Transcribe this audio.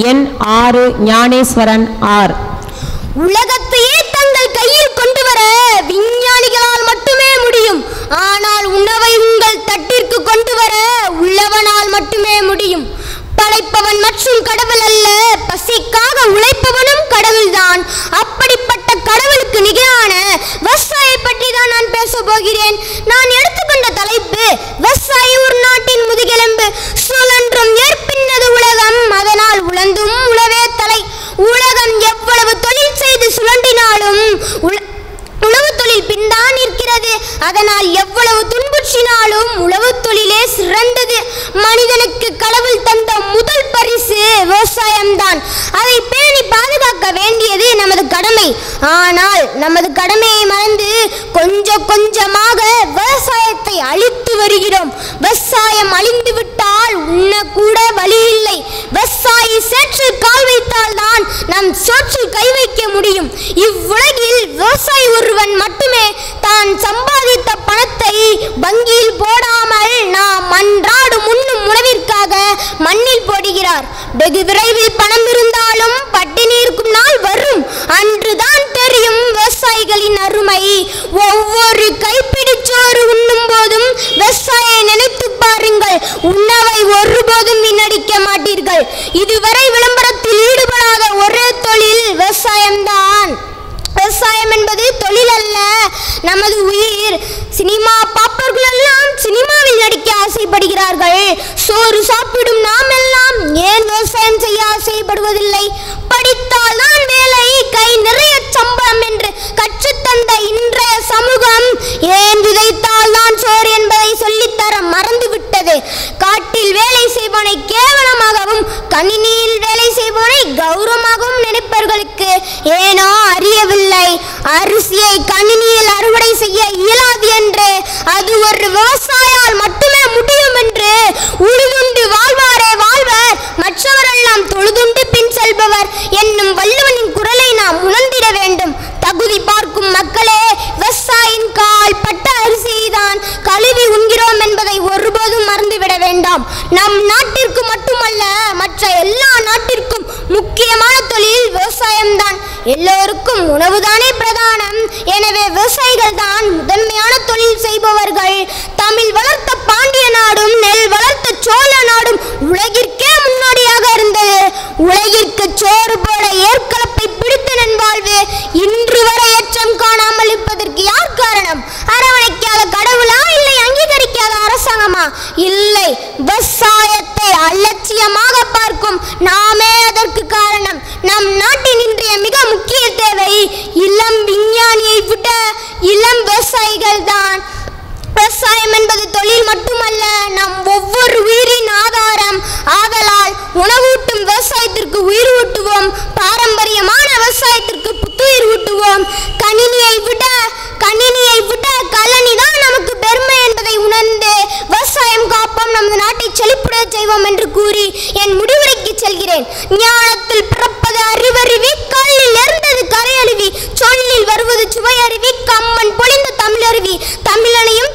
எண் 6 ஞானேஸ்வரன் ஆர். உலகத்தையே தங்கள் கையில் கொண்டு வர விஞ்ஞானிகளால் மட்டுமே முடியும். ஆனால் உணவை உங்கள் தட்டிற்கு கொண்டு வர உள்ளவனால் மட்டுமே முடியும். படைப்பவன் மற்றும் கடவுள் அல்ல, பசிக்காக உழைப்பவனும் கடவுள்தான். அப்படிப்பட்ட கடவுளுக்கு நிகரான விவசாய பற்றி தான் நான் பேச போகிறேன். நான் எடுத்துக்கொண்ட தலைப்பு விவசாயி ஒரு நாட்டின் முதுகெலும்பு. சுழன்றும் ஏற்பின்னது உலகம், அதனால் உழந்தும் உழவே தலை. உலகம் எவ்வளவு தொழில் செய்து சுழன்றினாலும் உழவு தொழில் பின்தான் இருக்கிறது. அதனால் எவ்வளவு துன்புற்றினாலும் உழவு தொழிலே சிறந்தது. மனிதனுக்கு கடவுள் தந்த முதல் பரிசு விவசாயம்தான். அதை பேணி பாதுகாக்க வேண்டியது நமது கடமை. ஆனால் நமது கடமையை மறந்து கொஞ்சம் கொஞ்சமாக விவசாயத்தை அழித்து வருகிறோம். விவசாயம் அழிந்து விட்டால் உண்ணக்கூட வழி இல்லை. விவசாயி சேற்றில் கால் வைத்தால் தான் நம் சோற்றில் கை வைக்க முடியும். இவ்வுலகில் விவசாயி ஒருவன் மட்டுமே தான் சம்பாதித்த பணத்தை வங்கியில் போடாமல் நாம் அன்றாடம் உண்ணும் உணவிற்காக மண்ணில் போடுகிறார். வெகு விரைவில் பணம் இருந்தாலும் பட்டினி இருக்கும் நாள் வரும். அன்றுதான் தெரியும் விவசாயிகளின் அருமை. ஒவ்வொரு கைப்பிடிச்சோறு உண்ணும் போதும் விவசாயியை நினைத்து பாருங்கள். உணவை ஒருபோதும் வீணடிக்க மாட்டீர்கள். இதுவரை விளம்பரத்தில் ஈடுபடாத ஒரே தொழில் விவசாயம்தான். விவசாயம் என்பது தொழில் அல்ல, நமது உயிர். சினிமா பாப்பர்கள் எல்லாம் சினிமாவில் நடிக்க ஆசைப்படுகிறார்கள். சோறு சாப்பிடும் நாம் எல்லாம் ஏன் விவசாயம் செய்ய ஆசைப்படுவதில்லை? படித்தால் தான் வேலை, கை நிறைய சம்பளம் என்று கற்றுத்தந்த இன்றைய சமூகம் ஏன் விதைத்தால் தான் சோறு என்பதை சொல்லித்தர மறந்துவிட்டது. காட்டில் வேலை செய்பவனை கேவலமாகவும் கணினியில் வேலை செய்பவனை கௌரவமாகவும் நினைப்பவர்களுக்கு ஏனோ அறியவில்லை. அரிசியை கணினியில் அறுவடை செய்ய இயலாது என்று, அது ஒரு விவசாயியால் மட்டுமே முடியும் என்று உழுதுண்டு வாழ்வாரே வாழ்வர், மற்றவரெல்லாம் தொழுதுண்டு பின் செல்பவர் என்னும் வள்ளுவனின் குரலை நாம் உணர்ந்திட வேண்டும். தகுதி பார்க்கும் மக்களே, விவசாயின் கால் பட்ட அரிசியை தான் கழுவி உண்கிறோம் என்பதை ஒருபோதும் மறந்துவிட வேண்டாம். நம் நாட்டிற்கு மட்டுமல்ல, மற்ற எல்லா நாட்டிற்கும் முக்கியமான தொழில் விவசாயம்தான். எல்லோருக்கும் உணவுதானே பிரதானம். எனவே விவசாயிகள் தான் முதன்மையான தொழில் செய்பவர்கள். தமிழ் வளர்த்த பாண்டிய நாடும் நெல் வளர்த்த சோழ நாடும் உலகிற்கே முன்னோடியாக இருந்தது. உலகிற்கு சோறு போட ஏற்கலப்பை பிடித்த நண்பாழ்வு இன்று வரை ஏற்றம் காணாமல் இருப்பதற்கு யார் காரணம்? அரவணைக்காத கடவுளா, இல்லை அங்கீகரிக்காத அரசாங்கமா? இல்லை, விவசாயத்தை அலட்சியமாக பார்க்கும் நாமே அதற்கு காரணம். நம் நாட்டின் இன்றைய மிக முக்கிய தேவை இளம் விஞ்ஞானியை விட இளம் விவசாயிகள் தான். விவசாயம் என்பது தொழில் மட்டுமல்ல, நம் ஒவ்வொரு உயிரின் ஆதாரம். ஆதலால் உணவூட்டும் விவசாயத்திற்கு உயிர் ஊட்டுவோம். பாரம்பரியமான விவசாயத்திற்கு புத்துயிர் ஊட்டுவோம். கணினியை விட கழனிதான் நமக்கு பெருமை என்பதை உணர்ந்து விவசாயம் காப்போம், நமது நாட்டை செழிப்புடைய செய்வோம் என்று கூறி என் முடிவுரைக்கு செல்கிறேன். ஞானத்தில் பிறப்பது அறிவருவி, கல்லில் இருந்தது கரையருவி, சொல்லில் வருவது சுவையருவி, கம்மன் பொழிந்த தமிழருவி, தமிழனையும்